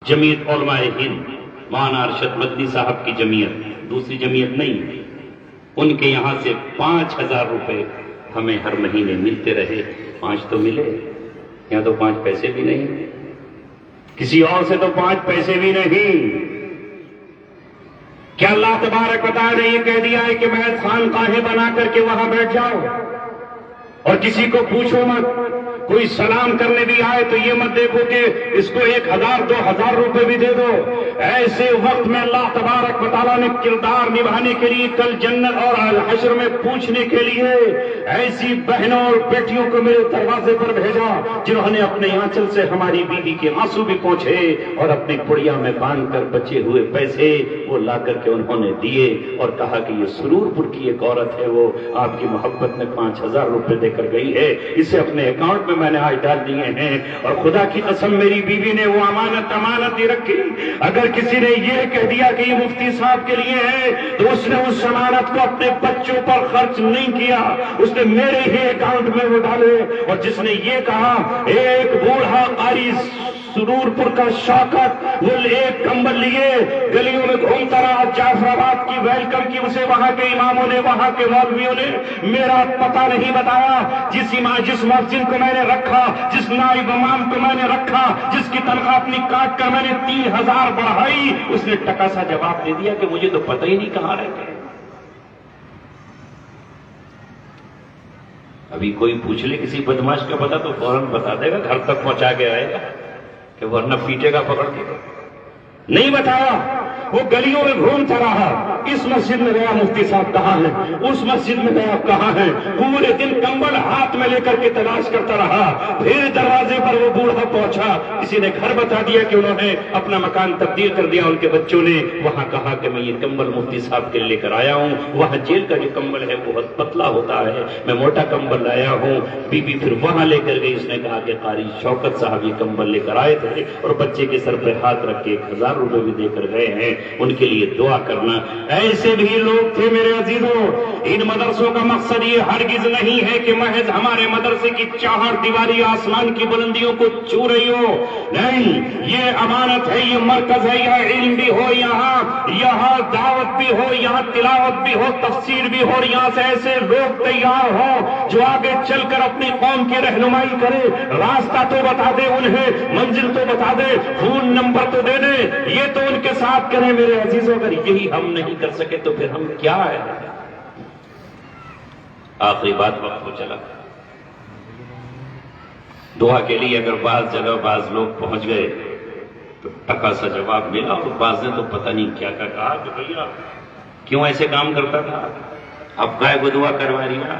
جمعیت علماء ہند مولانا ارشد مدنی صاحب کی جمعیت، دوسری جمعیت نہیں، ان کے یہاں سے 5,000 روپے ہمیں ہر مہینے ملتے رہے۔ 5 تو ملے، یہاں تو 5 پیسے بھی نہیں، کسی اور سے تو 5 پیسے بھی نہیں۔ کیا اللہ تبارک و تعالی نے یہ کہہ دیا ہے کہ میں خانقاہیں بنا کر کے وہاں بیٹھ جاؤ اور کسی کو پوچھو مت؟ کوئی سلام کرنے بھی آئے تو یہ مت دیکھو کہ اس کو 1,000 2,000 روپے بھی دے دو۔ ایسے وقت میں اللہ تبارک و تعالیٰ نے کردار نبھانے کے لیے کل جنت اور الحشر میں پوچھنے کے لیے ایسی بہنوں اور بیٹیوں کو میرے دروازے پر بھیجا جنہوں نے اپنے آنچل سے ہماری بیوی کے آنسو بھی پوچھے اور اپنی پڑیا میں باندھ کر بچے ہوئے پیسے وہ لا کر کے انہوں نے دیے اور کہا کہ یہ سرور پور کی ایک عورت ہے، وہ آپ کی محبت میں 5,000 روپے دے کر گئی ہے، اسے اپنے اکاؤنٹ میں نے آج ڈال دیے ہیں۔ اور خدا کی قسم میری بیوی نے وہ امانت ہی رکھی۔ اگر کسی نے یہ کہہ دیا کہ یہ مفتی صاحب کے لیے ہے تو اس نے اس امانت کو اپنے بچوں پر خرچ نہیں کیا، اس نے میرے ہی اکاؤنٹ میں وہ ڈالے۔ اور جس نے یہ کہا ایک بوڑھا قاری سرور پور کا شوکت وہ ایک کمبل لیے گلیوں میں گھومتا رہا، جعفر آباد کی ویلکم کی اسے وہاں کے اماموں نے، وہاں کے مولویوں نے میرا پتہ نہیں بتایا۔ جس مسجد کو میں نے رکھا، جس نائب امام کو میں نے رکھا، جس کی تنخواہ اپنی کاٹ کر میں نے 3,000 بڑھائی، اس نے ٹکا سا جواب دے دیا کہ مجھے تو پتہ ہی نہیں کہاں رہ گئے۔ ابھی کوئی پوچھ لے کسی بدماش کا پتہ تو فوراً بتا دے گا، گھر تک پہنچا کے آئے گا، کہ ورنہ پیٹے گا پکڑ کے۔ نہیں بتایا، وہ گلیوں میں گھومتا رہا، اس مسجد میں گیا مفتی صاحب کہاں ہے، اس مسجد میں گیا کہاں ہے، پورے دن کمبل ہاتھ میں لے کر کے تلاش کرتا رہا۔ پھر دروازے پر وہ بوڑھا پہنچا، کسی نے گھر بتا دیا کہ انہوں نے اپنا مکان تبدیل کر دیا، ان کے بچوں نے۔ وہاں کہا کہ میں یہ کمبل مفتی صاحب کے لے کر آیا ہوں، وہاں جیل کا جو کمبل ہے بہت پتلا ہوتا ہے، میں موٹا کمبل لایا ہوں۔ بی بی پھر وہاں لے کر گئی، اس نے کہا کہ قاری شوکت صاحب یہ کمبل لے کر آئے تھے اور بچے کے سر پہ ہاتھ رکھ کے 1,000 روپے بھی دے کر گئے ہیں، ان کے لیے دعا کرنا۔ ایسے بھی لوگ تھے میرے عزیزوں۔ ان مدرسوں کا مقصد یہ ہرگز نہیں ہے کہ محض ہمارے مدرسے کی 4 دیواری آسمان کی بلندیوں کو چھو رہی ہو، نہیں، یہ امانت ہے، یہ مرکز ہے، یہاں علم بھی ہو، یہاں دعوت بھی ہو، یہاں تلاوت بھی ہو، تفسیر بھی ہو، اور یہاں سے ایسے لوگ تیار ہوں جو آگے چل کر اپنی قوم کی رہنمائی کرے، راستہ تو بتا دے انہیں، منزل تو بتا دے، فون نمبر تو دے دے، یہ تو ان کے ساتھ کریں میرے عزیزوں۔ اگر یہی ہم نہیں کر سکے تو پھر ہم کیا ہے؟ آخری بات وقت ہو چلا، دعا کے لیے اگر بعض جگہ بعض لوگ پہنچ گئے تو ٹکا سا جواب ملا، اور بعض نے تو پتہ نہیں کیا کہا کہ بھیا کیوں ایسے کام کرتا تھا، اب گائے کو دعا کروا رہا،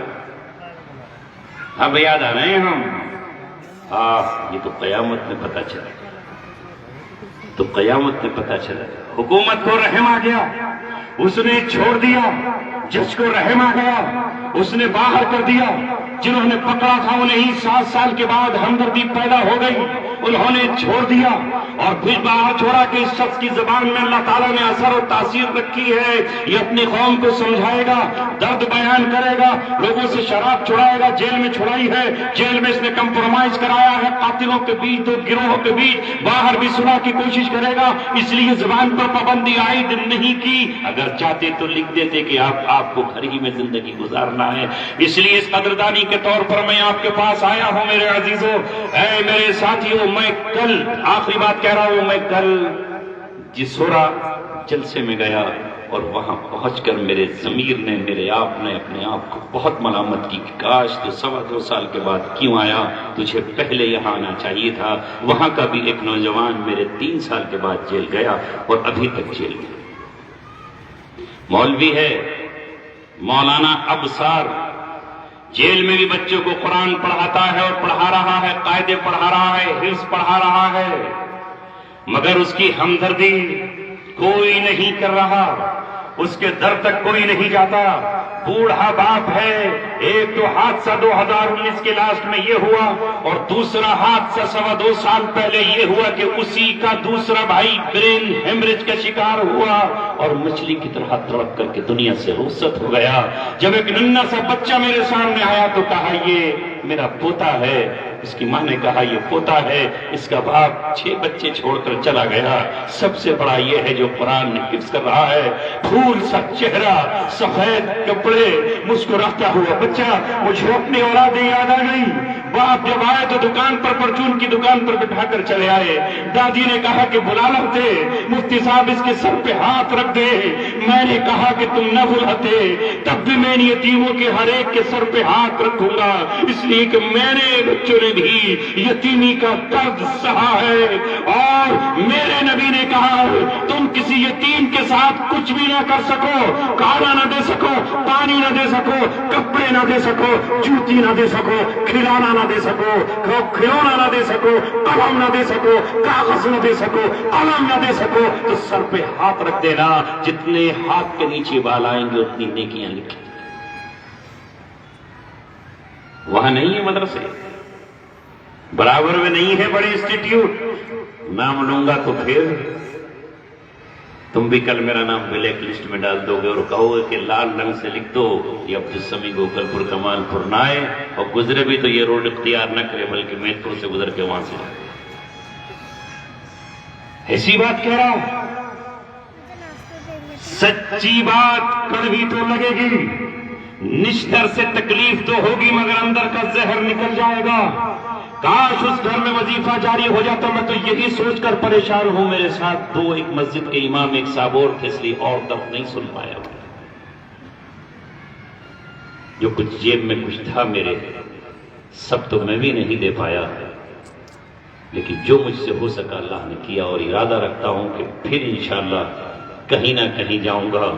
اب یاد آ رہے ہیں ہم۔ یہ تو قیامت میں پتہ چلا، تو قیامت میں پتہ چلا۔ حکومت کو رحم آ گیا، اس نے چھوڑ دیا، جج کو رحم آ گیا، اس نے باہر کر دیا، جنہوں نے پکڑا تھا انہیں ہی 7 سال کے بعد ہمدردی پیدا ہو گئی، انہوں نے چھوڑ دیا، اور پھر باہر چھوڑا کہ اس شخص کی زبان میں اللہ تعالیٰ نے اثر و تاثیر رکھی ہے، یہ اپنی قوم کو سمجھائے گا، درد بیان کرے گا، لوگوں سے شراب چھڑائے گا، جیل میں چھڑائی ہے، جیل میں اس نے کمپرومائز کرایا ہے، قاتلوں کے بیچ دو گروہوں کے بیچ، باہر بھی صلح کی کوشش کرے گا، اس لیے زبان پر پابندی عائد نہیں کی۔ اگر چاہتے تو لکھ دیتے کہ آپ کو گھر ہی میں زندگی گزارنا ہے۔ اس لیے اس قدردانی کے طور پر میں آپ کے پاس آیا ہوں میرے عزیزوں، اے میرے ساتھیوں، میں کل آخری بات کہہ رہا ہوں، میں کل جسورا جلسے میں گیا اور وہاں پہنچ کر میرے ضمیر نے، میرے آپ نے اپنے آپ کو بہت ملامت کی، کاش تو 2.25 سال کے بعد کیوں آیا، تجھے پہلے یہاں آنا چاہیے تھا۔ وہاں کا بھی ایک نوجوان میرے 3 سال کے بعد جیل گیا اور ابھی تک جیل میں، مولوی ہے، مولانا ابصار، جیل میں بھی بچوں کو قرآن پڑھاتا ہے اور پڑھا رہا ہے، قاعدے پڑھا رہا ہے، حفظ پڑھا رہا ہے، مگر اس کی ہمدردی کوئی نہیں کر رہا، اس کے در تک کوئی نہیں جاتا۔ بوڑھا باپ ہے، ایک تو حادثہ 2019 کے لاسٹ میں یہ ہوا، اور دوسرا حادثہ 2.25 سال پہلے یہ ہوا کہ اسی کا دوسرا بھائی برین ہیمریج کا شکار ہوا اور مچھلی کی طرح تڑپ کر کے دنیا سے رخصت ہو گیا۔ جب ایک ننھا سا بچہ میرے سامنے آیا تو کہا یہ میرا پوتا ہے، اس کی ماں نے کہا یہ پوتا ہے، اس کا باپ 6 بچے چھوڑ کر چلا گیا، سب سے بڑا یہ ہے جو قرآن حفظ کر رہا ہے، پھول سا چہرہ، سفید کپڑے، مسکراتا ہوا بچہ۔ مجھے اپنی اولادیں یاد آ گئی۔ باپ جب آئے تو دکان پر پرچون کی دکان پر بٹھا کر چلے آئے۔ دادی نے کہا کہ بلا لاتے، مفتی صاحب اس کے سر پہ ہاتھ رکھ دے۔ میں نے کہا کہ تم نہ بلاتے، تب بھی میں یتیموں کے ہر ایک کے سر پہ ہاتھ رکھوں گا، اس لیے کہ میں نے بچوں نے بھی یتیمی کا درد سہا ہے۔ اور میرے نبی نے کہا تم کسی یتیم کے ساتھ کچھ بھی نہ کر سکو، کھانا نہ دے سکو، پانی نہ دے سکو، کپڑے نہ دے سکو، جوتی نہ دے سکو، کھلانا نہ دے سکو، کھلونا نہ دے سکو، قلم نہ دے سکو، کاغذ نہ دے سکو، قلم نہ دے سکو، تو سر پہ ہاتھ رکھ دینا، جتنے ہاتھ کے نیچے بال آئیں گے اتنی نیکیاں لکھی۔ وہاں نہیں ہے مدرسے، برابر میں نہیں ہے بڑے انسٹیٹیوٹ، نام لوں گا تو پھر تم بھی کل میرا نام بلیک لسٹ میں ڈال دو گے اور کہو گے کہ لال رنگ سے لکھ دو یہ عبدالسمیع گوکل پور کمال پور نہ آئے، اور گزرے بھی تو یہ روڈ اختیار نہ کرے بلکہ میٹرو سے گزر کے وہاں سے جائے۔ ایسی بات کہہ رہا ہوں، سچی بات کڑوی تو لگے گی، نشتر سے تکلیف تو ہوگی مگر اندر کا زہر نکل جائے گا۔ کاش اس گھر میں وظیفہ جاری ہو جاتا، میں تو یہی سوچ کر پریشان ہوں۔ میرے ساتھ 2 ایک مسجد کے امام ایک سابور تھے، اس لیے اور طرف نہیں سن پایا۔ جو کچھ جیب میں کچھ تھا میرے، سب تو میں بھی نہیں دے پایا، لیکن جو مجھ سے ہو سکا اللہ نے کیا، اور ارادہ رکھتا ہوں کہ پھر انشاءاللہ کہیں نہ کہیں جاؤں گا۔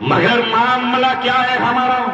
مگر معاملہ کیا ہے ہمارا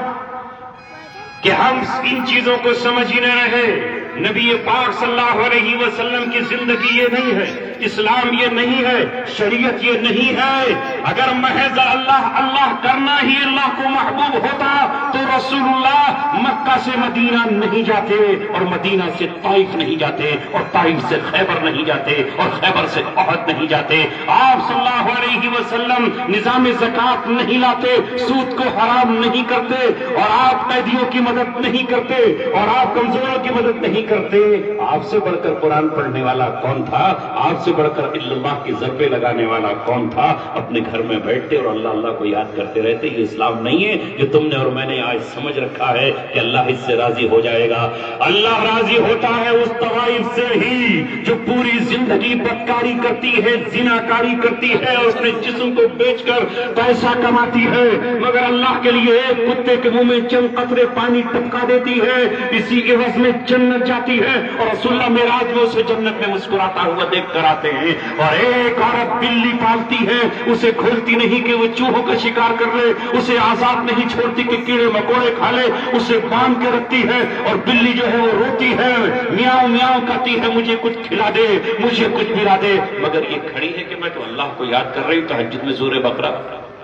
کہ ہم ان چیزوں کو سمجھ ہی نہ رہے۔ نبی پاک صلی اللہ علیہ وسلم کی زندگی یہ نہیں ہے، اسلام یہ نہیں ہے، شریعت یہ نہیں ہے۔ اگر محض اللہ اللہ کرنا ہی اللہ کو محبوب ہوتا تو رسول اللہ مکہ سے مدینہ نہیں جاتے، اور مدینہ سے طائف نہیں جاتے، اور طائف سے خیبر نہیں جاتے، اور خیبر سے احد نہیں جاتے۔ آپ صلی اللہ علیہ وسلم نظام زکوٰۃ نہیں لاتے، سود کو حرام نہیں کرتے، اور آپ قیدیوں کی مدد نہیں کرتے، اور آپ کمزوروں کی مدد نہیں کرتے۔ آپ سے بڑھ کر قرآن پڑھنے والا کون تھا؟ آپ سے بڑھ کر اللہ کی ضربے لگانے والا کون تھا؟ اپنے گھر میں بیٹھتے اور اللہ اللہ کو یاد کرتے رہتے۔ یہ اسلام نہیں ہے جو تم نے اور میں نے آج سمجھ رکھا ہے کہ اللہ اس سے راضی ہو جائے گا۔ اللہ راضی ہوتا ہے اس طوائف سے ہی جو پوری زندگی بدکاری کرتی ہے، زناکاری کرتی ہے، اور اپنے جسم کو بیچ کر پیسہ کماتی ہے، مگر اللہ کے لیے ایک کتے کے منہ میں چند قطرے پانی ٹپکا دیتی ہے، اسی عوض میں جنت جاتی ہے، اور رسول اللہ معراج میں اسے جنت میں مسکراتا ہوا دیکھ کر آتے ہیں۔ اور ایک عورت بلی پالتی ہے، اسے کھولتی نہیں کہ وہ چوہوں کا شکار کر لے، اسے آزاد نہیں چھوڑتی کہ کیڑے مکوڑے کھا لے، اسے باندھ کے رکھتی ہے، اور بلی جو ہے وہ روتی ہے، میاؤں میاؤں کرتی ہے، مجھے کچھ کھلا دے، مجھے کچھ پلا دے، مگر یہ کھڑی ہے کہ میں تو اللہ کو یاد کر رہی ہوں۔ تہجد میں سورہ بقرہ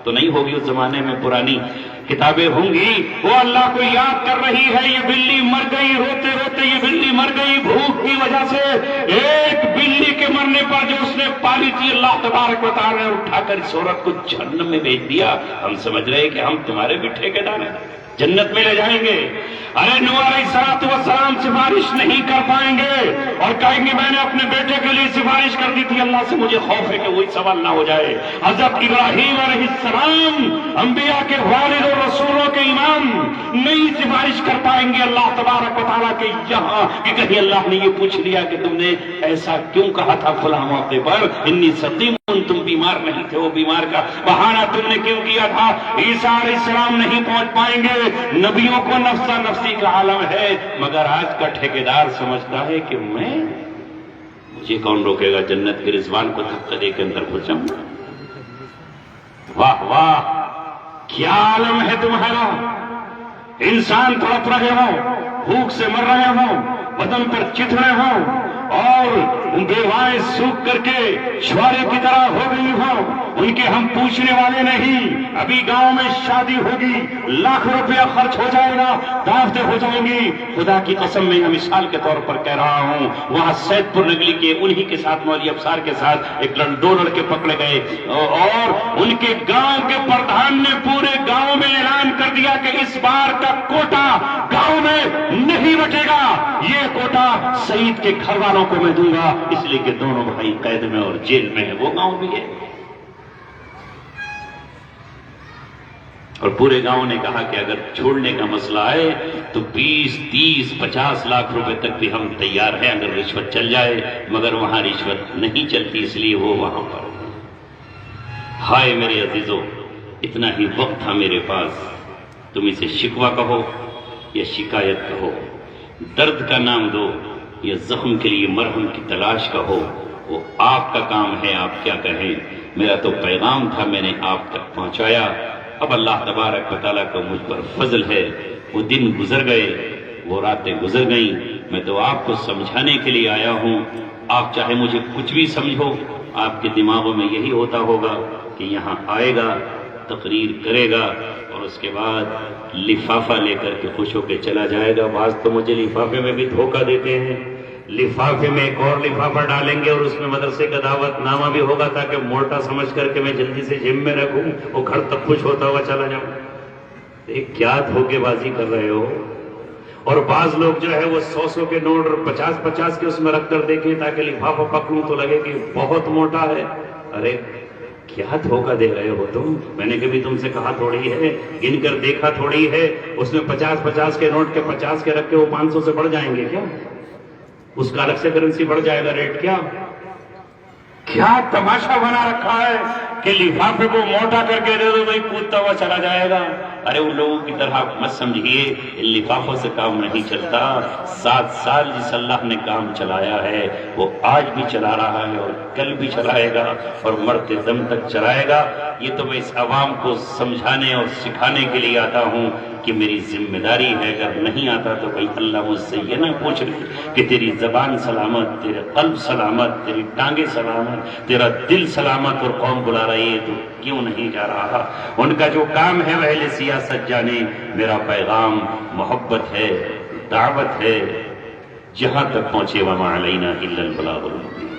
تو نہیں ہوگی، اس زمانے میں پرانی کتابیں ہوں گی، وہ اللہ کو یاد کر رہی ہے۔ یہ بلی مر گئی روتے روتے، یہ بلی مر گئی بھوک کی وجہ سے۔ ایک بلی کے مرنے پر جو اس نے پالی تھی، اللہ تبارک و تعالی نے اٹھا کر اس عورت کو جہنم میں بھیج دیا۔ ہم سمجھ رہے کہ ہم تمہارے بھی ٹھیکیدار ہیں، جنت میں لے جائیں گے۔ ارے نوح علیہ السلام سفارش نہیں کر پائیں گے، اور کہیں گے میں نے اپنے بیٹے کے لیے سفارش کر دی تھی، اللہ سے مجھے خوف ہے کہ وہی سوال نہ ہو جائے۔ حضرت ابراہیم علیہ السلام انبیاء کے والد اور رسولوں کے امام نہیں سفارش کر پائیں گے اللہ تبارک و تعالیٰ کے یہاں کہ کہیں اللہ نے یہ پوچھ لیا کہ تم نے ایسا کیوں کہا تھا فلاں موقع پر، انی سقیم، تم بیمار نہیں تھے، وہ بیمار کا بہانہ تم نے کیوں کیا تھا۔ عیسیٰ علیہ السلام نہیں پہنچ پائیں گے، نبیوں کو نفسا نفسی کا عالم ہے، مگر آج کا ٹھیکیدار سمجھتا ہے کہ مجھے کون روکے گا، جنت کے رضوان کو دھکا دے کے اندر گھس جاؤں گا۔ واہ واہ، کیا عالم ہے تمہارا۔ انسان تڑپ رہے ہوں، بھوک سے مر رہے ہوں، بدن پر چت رہے ہوں، اور بیوائیں سوکھ کر کے چھوارے کی طرح ہو گئی ہوں، ان کے ہم پوچھنے والے نہیں۔ ابھی گاؤں میں شادی ہوگی، لاکھ روپیہ خرچ ہو جائے گا، دعوتیں ہو جائیں گی، خدا کی قسم میں مثال کے طور پر کہہ رہا ہوں، وہاں سید پور نگلی کے انہی کے ساتھ مولوی افسار کے ساتھ دو لڑکے پکڑے گئے، اور ان کے گاؤں کے پردھان نے پورے گاؤں میں اعلان کر دیا کہ اس بار کا کوٹا گاؤں میں نہیں بٹے گا، یہ کوٹا سعید کے گھر والوں کو میں دوں گا، اس لیے کہ دونوں بھائی قید میں اور جیل میں ہیں، وہ گاؤں بھی ہے۔ اور پورے گاؤں نے کہا کہ اگر چھوڑنے کا مسئلہ آئے تو 20, 30, 50 لاکھ روپے تک بھی ہم تیار ہیں اگر رشوت چل جائے، مگر وہاں رشوت نہیں چلتی، اس لیے وہ وہاں پر۔ ہائے میرے عزیزو، اتنا ہی وقت تھا میرے پاس، تم اسے شکوہ کہو یا شکایت کہو، درد کا نام دو یا زخم کے لیے مرہم کی تلاش کہو، وہ آپ کا کام ہے، آپ کیا کہیں۔ میرا تو پیغام تھا، میں نے آپ تک پہنچایا۔ اب اللہ تبارک و تعالیٰ کا مجھ پر فضل ہے، وہ دن گزر گئے، وہ راتیں گزر گئیں، میں تو آپ کو سمجھانے کے لیے آیا ہوں۔ آپ چاہے مجھے کچھ بھی سمجھو، آپ کے دماغوں میں یہی ہوتا ہوگا کہ یہاں آئے گا، تقریر کرے گا اور اس کے بعد لفافہ لے کر کے خوش ہو کے چلا جائے گا۔ بعض تو مجھے لفافے میں بھی دھوکہ دیتے ہیں، لفافے میں ایک اور لفافہ ڈالیں گے اور اس میں مدرسے کا دعوت نامہ بھی ہوگا تاکہ موٹا سمجھ کر کے میں جلدی سے جیب میں رکھوں، وہ گھر تک خوش ہوتا ہوا چلا جاؤں۔ ایک کیا دھوکے بازی کر رہے ہو؟ اور بعض لوگ جو ہے وہ 100 کے نوٹ اور 50 کے اس میں رکھ کر دیکھیں تاکہ لفافہ پکڑوں تو لگے کہ بہت موٹا ہے۔ ارے کیا دھوکہ دے رہے ہو تم؟ میں نے کبھی تم سے کہا تھوڑی ہے، گن کر دیکھا تھوڑی ہے، اس میں 50 کے نوٹ کے 50 کے رکھ کے وہ 500 سے بڑھ جائیں گے کیا؟ اس کا الگ سے کرنسی بڑھ جائے گا ریٹ کیا؟ کیا تماشا بنا رکھا ہے کہ لفافے کو موٹا کر کے دے دو تو کودتا ہوا چلا جائے گا۔ ارے ان لوگوں کی طرح مت سمجھیے، ان لفافوں سے کام نہیں چلتا۔ 7 سال جس اللہ نے کام چلایا ہے وہ آج بھی چلا رہا ہے اور کل بھی چلائے گا اور مرتے دم تک چلائے گا۔ یہ تو میں اس عوام کو سمجھانے اور سکھانے کے لیے آتا ہوں کہ میری ذمہ داری ہے، اگر نہیں آتا تو بھائی اللہ مجھ سے یہ نہ پوچھ لے کہ تیری زبان سلامت، تیرے قلب سلامت، تیری ٹانگیں سلامت، تیرا دل سلامت اور قوم بلا رہی ہے تو کیوں نہیں جا رہا؟ ان کا جو کام ہے وہ اہل سیاست جانے، میرا پیغام محبت ہے، دعوت ہے، جہاں تک پہنچے وما علینا الا البلاغ المبین۔